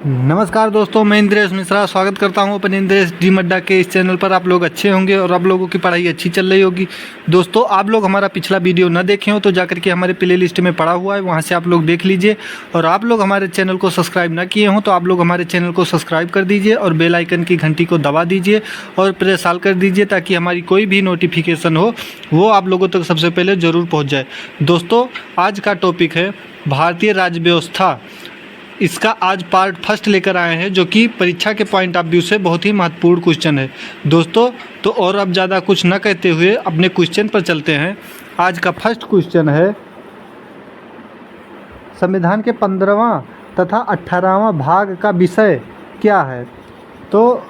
नमस्कार दोस्तों, मैं इंद्रेश मिश्रा स्वागत करता हूं अपन इंद्रेश डी मड्डा के इस चैनल पर। आप लोग अच्छे होंगे और आप लोगों की पढ़ाई अच्छी चल रही होगी। दोस्तों, आप लोग हमारा पिछला वीडियो न देखे हो तो जाकर के हमारे प्ले लिस्ट में पड़ा हुआ है, वहां से आप लोग देख लीजिए। और आप लोग हमारे चैनल को सब्सक्राइब न किए हों तो आप लोग हमारे चैनल को सब्सक्राइब कर दीजिए और बेल आइकन की घंटी को दबा दीजिए और प्रेस ऑल कर दीजिए, ताकि हमारी कोई भी नोटिफिकेशन हो वो आप लोगों तक सबसे पहले ज़रूर पहुँच जाए। दोस्तों, आज का टॉपिक है भारतीय राज्य व्यवस्था। इसका आज पार्ट फर्स्ट लेकर आए हैं, जो कि परीक्षा के पॉइंट ऑफ व्यू से बहुत ही महत्वपूर्ण क्वेश्चन है दोस्तों। तो और अब ज़्यादा कुछ न कहते हुए अपने क्वेश्चन पर चलते हैं। आज का फर्स्ट क्वेश्चन है, संविधान के 15वां तथा 18वां भाग का विषय क्या है? तो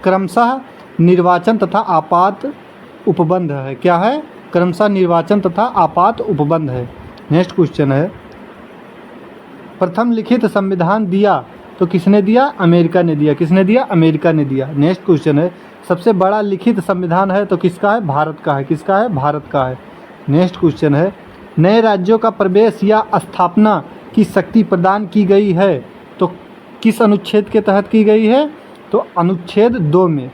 क्रमशः निर्वाचन तथा आपात उपबंध है। क्या है? क्रमशः निर्वाचन तथा आपात उपबंध है। नेक्स्ट क्वेश्चन है, प्रथम लिखित संविधान दिया तो किसने दिया? अमेरिका ने दिया। किसने दिया? अमेरिका ने दिया। नेक्स्ट क्वेश्चन है, सबसे बड़ा लिखित संविधान है तो किसका है? भारत का है। किसका है? भारत का है। नेक्स्ट क्वेश्चन है, नए राज्यों का प्रवेश या स्थापना की शक्ति प्रदान की गई है तो किस अनुच्छेद के तहत की गई है? तो अनुच्छेद 2 में।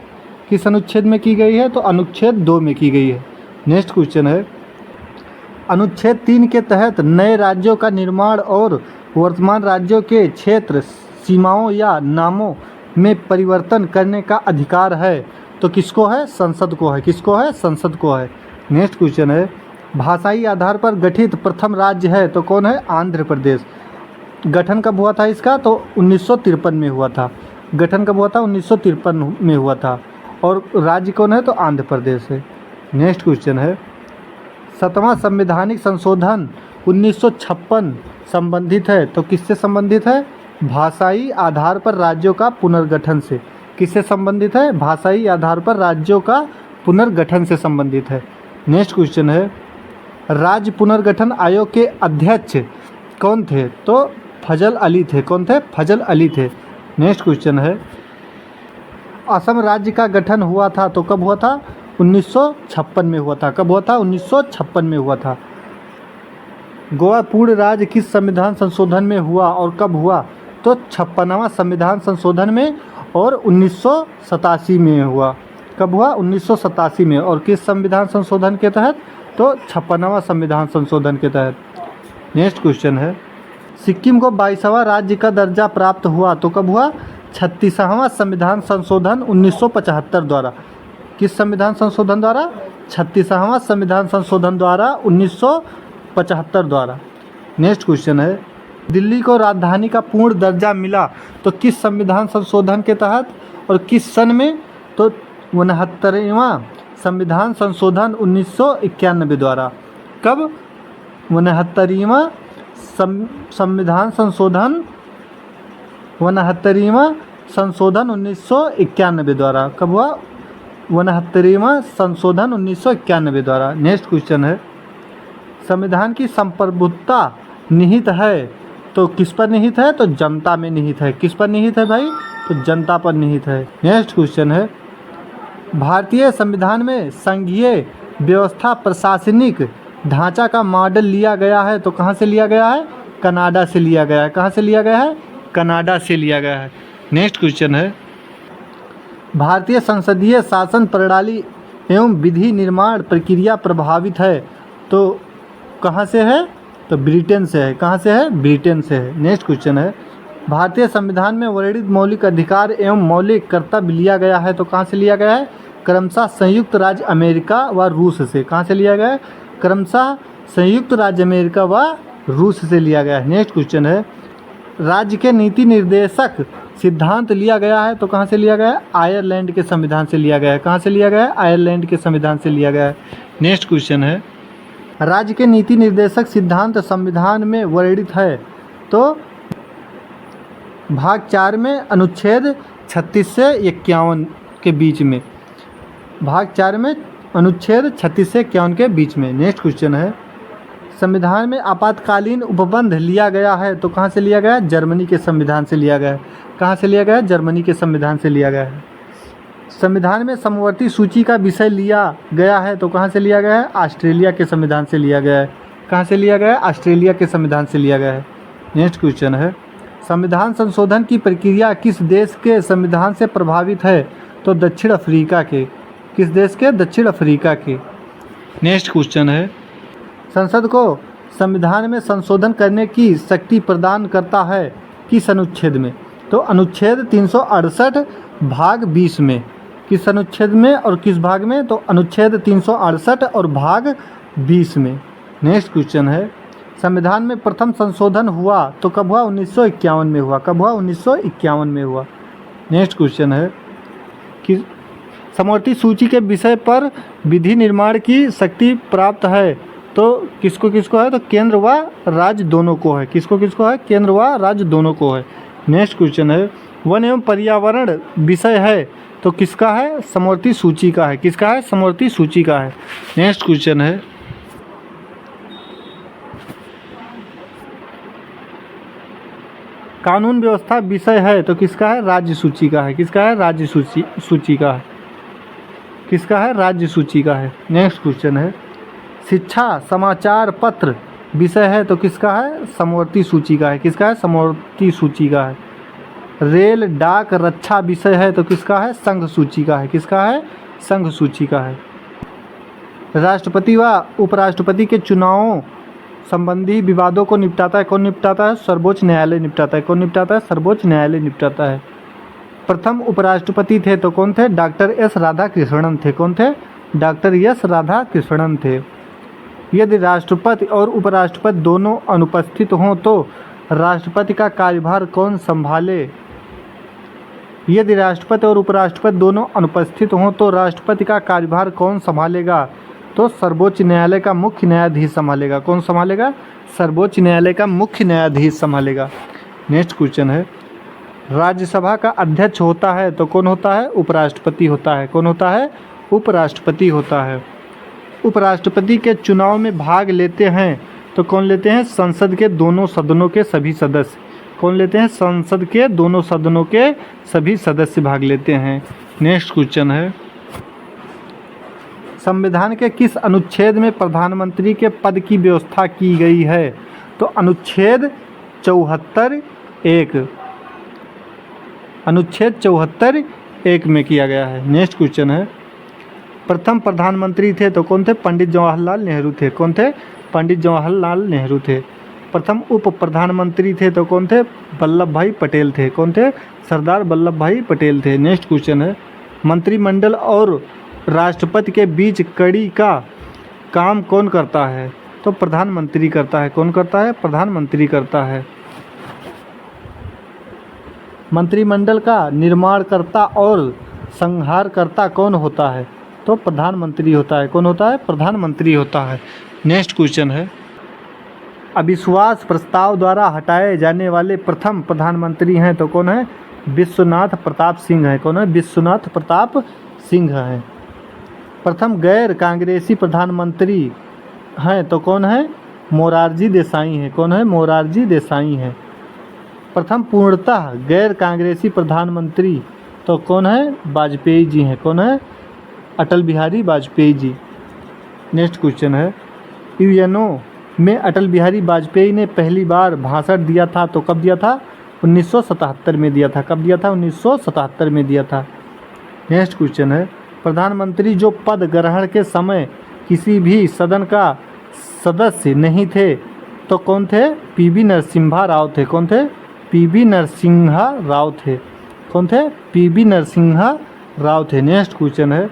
किस अनुच्छेद में की गई है? तो अनुच्छेद 2 में की गई है। नेक्स्ट क्वेश्चन है, अनुच्छेद 3 के तहत नए राज्यों का निर्माण और वर्तमान राज्यों के क्षेत्र सीमाओं या नामों में परिवर्तन करने का अधिकार है तो किसको है? संसद को है। किसको है? संसद को है। नेक्स्ट क्वेश्चन है, भाषाई आधार पर गठित प्रथम राज्य है तो कौन है? आंध्र प्रदेश। गठन कब हुआ था इसका? तो 1953 में हुआ था। गठन कब हुआ था? 1953 में हुआ था। और राज्य कौन है? तो आंध्र प्रदेश है। नेक्स्ट क्वेश्चन है, 7वां संवैधानिक संशोधन 1956 संबंधित है तो किससे संबंधित है? भाषाई आधार पर राज्यों का पुनर्गठन से। किससे संबंधित है? भाषाई आधार पर राज्यों का पुनर्गठन से संबंधित है। नेक्स्ट क्वेश्चन है, राज्य पुनर्गठन आयोग के अध्यक्ष कौन थे? तो फजल अली थे। कौन थे? फजल अली थे। नेक्स्ट क्वेश्चन है, असम राज्य का गठन हुआ था तो कब हुआ था? 1956 में हुआ था। कब हुआ था? 1956 में हुआ था। गोवा पूर्ण राज्य किस संविधान संशोधन में हुआ और कब हुआ? तो 56वां संविधान संशोधन में और 1987 में हुआ। कब हुआ? 1987 में। और किस संविधान संशोधन के तहत? तो 56वां संविधान संशोधन के तहत। नेक्स्ट क्वेश्चन है, सिक्किम को 22वां राज्य का दर्जा प्राप्त हुआ तो कब हुआ? 36वां संविधान संशोधन 1975 द्वारा। किस संविधान संशोधन द्वारा? 36वां संविधान संशोधन द्वारा 1975 द्वारा। नेक्स्ट क्वेश्चन है, दिल्ली को राजधानी का पूर्ण दर्जा मिला तो किस संविधान संशोधन के तहत और किस सन में? तो 69वां संविधान संशोधन 1991 द्वारा। कब? 69वां संविधान संशोधन 69वां संशोधन 1991 द्वारा। कब हुआ? 69वां संशोधन 1991 द्वारा। नेक्स्ट क्वेश्चन है, संविधान की संप्रभुता निहित है तो किस पर निहित है? तो जनता में निहित है। किस पर निहित है भाई? तो जनता पर निहित है। नेक्स्ट क्वेश्चन है, भारतीय संविधान में संघीय व्यवस्था प्रशासनिक ढांचा का मॉडल लिया गया है तो कहाँ से लिया गया है? कनाडा से लिया गया है। कहाँ से लिया गया है? कनाडा से लिया गया है। नेक्स्ट क्वेश्चन है, भारतीय संसदीय शासन प्रणाली एवं विधि निर्माण प्रक्रिया प्रभावित है तो कहाँ से है? तो ब्रिटेन से है। कहाँ से है? ब्रिटेन से है। नेक्स्ट क्वेश्चन है, भारतीय संविधान में वर्णित मौलिक अधिकार एवं मौलिक कर्तव्य लिया गया है तो कहाँ से लिया गया है? क्रमशः संयुक्त राज्य अमेरिका व रूस से। कहाँ से लिया गया है? क्रमशः संयुक्त राज्य अमेरिका व रूस से लिया गया है। नेक्स्ट क्वेश्चन है, राज्य के नीति निर्देशक सिद्धांत लिया गया है तो कहाँ से लिया गया है? आयरलैंड के संविधान से लिया गया है। कहाँ से लिया गया है? आयरलैंड के संविधान से लिया गया है। नेक्स्ट क्वेश्चन है, राज्य के नीति निर्देशक सिद्धांत संविधान में वर्णित है तो भाग 4 में अनुच्छेद 36 से 51 के बीच में। भाग 4 में अनुच्छेद 36 से 51 के बीच में। नेक्स्ट क्वेश्चन है, संविधान में आपातकालीन उपबंध लिया गया है तो कहाँ से लिया गया है? जर्मनी के संविधान से लिया गया है। कहाँ से लिया गया है? जर्मनी के संविधान से लिया गया है। संविधान में समवर्ती सूची का विषय लिया गया है तो कहाँ से लिया गया है? ऑस्ट्रेलिया के संविधान से लिया गया है। कहाँ से लिया गया है? ऑस्ट्रेलिया के संविधान से लिया गया है। नेक्स्ट क्वेश्चन है, संविधान संशोधन की प्रक्रिया किस देश के संविधान से प्रभावित है? तो दक्षिण अफ्रीका के। किस देश के? दक्षिण अफ्रीका के। नेक्स्ट क्वेश्चन है, संसद को संविधान में संशोधन करने की शक्ति प्रदान करता है किस अनुच्छेद में? तो अनुच्छेद 368 भाग 20 में। किस अनुच्छेद में और किस भाग में? तो अनुच्छेद 368 और भाग 20 में। नेक्स्ट क्वेश्चन है, संविधान में प्रथम संशोधन हुआ तो कब हुआ? 1951 में हुआ। कब हुआ? 1951 में हुआ। नेक्स्ट क्वेश्चन है कि समवर्ती सूची के विषय पर विधि निर्माण की शक्ति प्राप्त है तो किसको किसको है? तो केंद्र व राज्य दोनों को है। किसको किसको है? केंद्र व राज्य दोनों को है। नेक्स्ट क्वेश्चन है, वन एवं पर्यावरण विषय है तो किसका है? समवर्ती सूची का है। किसका है? समवर्ती सूची का है। नेक्स्ट क्वेश्चन है, कानून व्यवस्था विषय है तो किसका है? राज्य सूची का है। किसका है? राज्य सूची का है। किसका है? राज्य सूची का है। नेक्स्ट क्वेश्चन है, शिक्षा समाचार पत्र विषय है तो किसका है? समवर्ती सूची का है। किसका है? समवर्ती सूची का है। रेल डाक रक्षा विषय है तो किसका है? संघ सूची का है। किसका है? संघ सूची का है। राष्ट्रपति व उपराष्ट्रपति के चुनावों संबंधी विवादों को निपटाता है कौन? निपटाता है सर्वोच्च न्यायालय निपटाता है। कौन निपटाता है? सर्वोच्च न्यायालय निपटाता है। प्रथम उपराष्ट्रपति थे तो कौन थे? डॉक्टर एस राधाकृष्णन थे। कौन थे? डॉक्टर एस राधाकृष्णन थे। यदि राष्ट्रपति और उपराष्ट्रपति दोनों अनुपस्थित हों तो राष्ट्रपति का कार्यभार कौन संभाले? यदि राष्ट्रपति और उपराष्ट्रपति दोनों अनुपस्थित हों तो राष्ट्रपति का कार्यभार कौन संभालेगा? तो सर्वोच्च न्यायालय का मुख्य न्यायाधीश संभालेगा। कौन संभालेगा? सर्वोच्च न्यायालय का मुख्य न्यायाधीश संभालेगा। नेक्स्ट क्वेश्चन है, राज्यसभा का अध्यक्ष होता है तो कौन होता है? उपराष्ट्रपति होता है। कौन होता है? उपराष्ट्रपति होता है। उपराष्ट्रपति के चुनाव में भाग लेते हैं तो कौन लेते हैं? संसद के दोनों सदनों के सभी सदस्य। कौन लेते हैं? संसद के दोनों सदनों के सभी सदस्य भाग लेते हैं। नेक्स्ट क्वेश्चन है, संविधान के किस अनुच्छेद में प्रधानमंत्री के पद की व्यवस्था की गई है? तो अनुच्छेद 74(1). अनुच्छेद 74(1) में किया गया है। नेक्स्ट क्वेश्चन है, प्रथम प्रधानमंत्री थे तो कौन थे? पंडित जवाहरलाल नेहरू थे। कौन थे? पंडित जवाहरलाल नेहरू थे। प्रथम उप प्रधानमंत्री थे तो कौन थे? वल्लभ भाई पटेल थे। कौन थे? सरदार वल्लभ भाई पटेल थे। नेक्स्ट क्वेश्चन है, मंत्रिमंडल और राष्ट्रपति के बीच कड़ी का काम कौन करता है? तो प्रधानमंत्री करता है। कौन करता है? प्रधानमंत्री करता है। मंत्रिमंडल का निर्माणकर्ता और संहारकर्ता कौन होता है? तो प्रधानमंत्री होता है। कौन होता है? प्रधानमंत्री होता है। नेक्स्ट क्वेश्चन है, अविश्वास प्रस्ताव द्वारा हटाए जाने वाले प्रथम प्रधानमंत्री हैं तो कौन है? विश्वनाथ प्रताप सिंह है। कौन है? विश्वनाथ प्रताप सिंह है। प्रथम गैर कांग्रेसी प्रधानमंत्री हैं तो कौन है? मोरारजी देसाई हैं। कौन है? मोरारजी देसाई हैं। प्रथम पूर्णतः गैर कांग्रेसी प्रधानमंत्री तो कौन है? वाजपेयी जी हैं। कौन है? अटल बिहारी वाजपेयी जी। नेक्स्ट क्वेश्चन है, यूएनओ में अटल बिहारी वाजपेयी ने पहली बार भाषण दिया था तो कब दिया था? 1977 में दिया था। कब दिया था? 1977 में दिया था। नेक्स्ट क्वेश्चन है, प्रधानमंत्री जो पद ग्रहण के समय किसी भी सदन का सदस्य नहीं थे तो कौन थे? पीवी नरसिम्हा राव थे। कौन थे? पीवी नरसिम्हा राव थे। कौन थे? पीवी नरसिम्हा राव थे। नेक्स्ट क्वेश्चन है,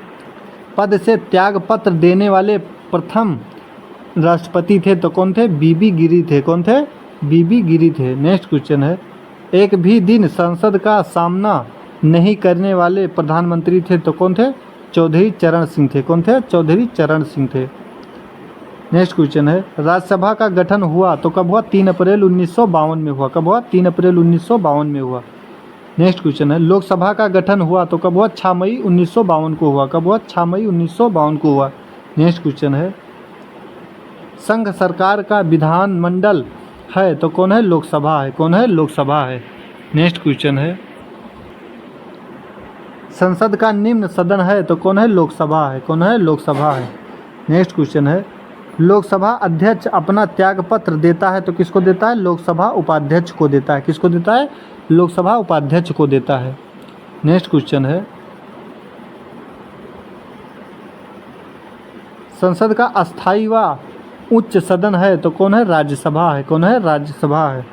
पद से त्यागपत्र देने वाले प्रथम राष्ट्रपति थे तो कौन थे? बीबी गिरी थे। कौन थे? बीबी गिरी थे। नेक्स्ट क्वेश्चन है, एक भी दिन संसद का सामना नहीं करने वाले प्रधानमंत्री थे तो कौन थे? चौधरी चरण सिंह थे। कौन थे? चौधरी चरण सिंह थे। नेक्स्ट क्वेश्चन है, राज्यसभा का गठन हुआ तो कब हुआ? 3 अप्रैल 1952 में हुआ। कब हुआ? 3 अप्रैल 1952 में हुआ। नेक्स्ट क्वेश्चन है, लोकसभा का गठन हुआ तो कब हुआ? 6 मई 1952 को हुआ। कब हुआ? 6 मई 1952 को हुआ। नेक्स्ट क्वेश्चन है, संघ सरकार का विधानमंडल है तो कौन है? लोकसभा है। कौन है? लोकसभा है। नेक्स्ट क्वेश्चन है, संसद का निम्न सदन है तो कौन है? लोकसभा है। कौन है? लोकसभा है। नेक्स्ट क्वेश्चन है, लोकसभा अध्यक्ष अपना त्यागपत्र देता है तो किसको देता है? लोकसभा उपाध्यक्ष को देता है। किसको देता है? लोकसभा उपाध्यक्ष को देता है। नेक्स्ट क्वेश्चन है, संसद का अस्थायी व उच्च सदन है तो कौन है? राज्यसभा है। कौन है? राज्यसभा है।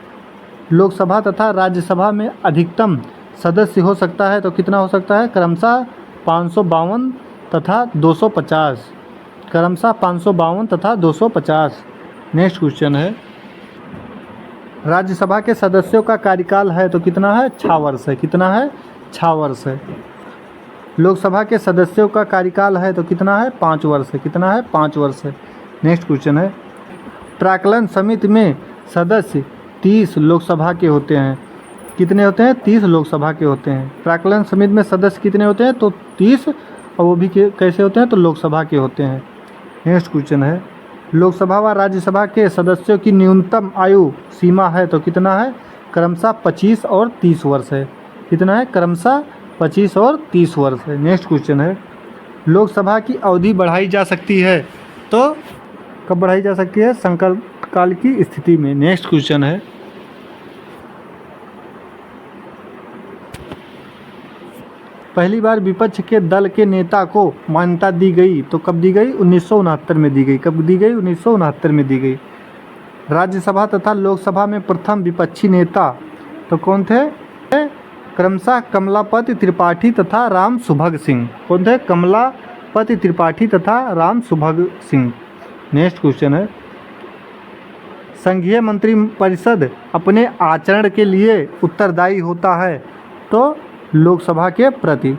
लोकसभा तथा राज्यसभा में अधिकतम सदस्य हो सकता है तो कितना हो सकता है? क्रमशः 552 तथा 250। क्रमशः 552 तथा 250। नेक्स्ट क्वेश्चन है, राज्यसभा के सदस्यों का कार्यकाल है तो कितना है? 6 वर्ष है। कितना है? 6 वर्ष है। लोकसभा के सदस्यों का कार्यकाल है तो कितना है? 5 वर्ष है। कितना है? 5 वर्ष है। नेक्स्ट क्वेश्चन है, प्राक्कलन समिति में सदस्य 30 लोकसभा के होते हैं। कितने होते हैं? 30 लोकसभा के होते हैं। प्राक्कलन समिति में सदस्य कितने होते हैं? तो 30, और वो भी कैसे होते हैं? तो लोकसभा के होते हैं। नेक्स्ट क्वेश्चन है, लोकसभा व राज्यसभा के सदस्यों की न्यूनतम आयु सीमा है तो कितना है? क्रमशः 25 और 30 वर्ष है। कितना है? क्रमशः 25 और 30 वर्ष है। नेक्स्ट क्वेश्चन है, लोकसभा की अवधि बढ़ाई जा सकती है तो कब बढ़ाई जा सकती है? संकट काल की स्थिति में। नेक्स्ट क्वेश्चन है, पहली बार विपक्ष के दल के नेता को मान्यता दी गई तो कब दी गई? 1969 में दी गई। कब दी गई? 1969 में दी गई। राज्यसभा तथा लोकसभा में प्रथम विपक्षी नेता तो कौन थे? क्रमशः कमलापति त्रिपाठी तथा राम सुभग सिंह। कौन थे? कमलापति त्रिपाठी तथा राम सुभग सिंह। नेक्स्ट क्वेश्चन है, संघीय मंत्रिपरिषद अपने आचरण के लिए उत्तरदायी होता है तो लोकसभा के प्रति।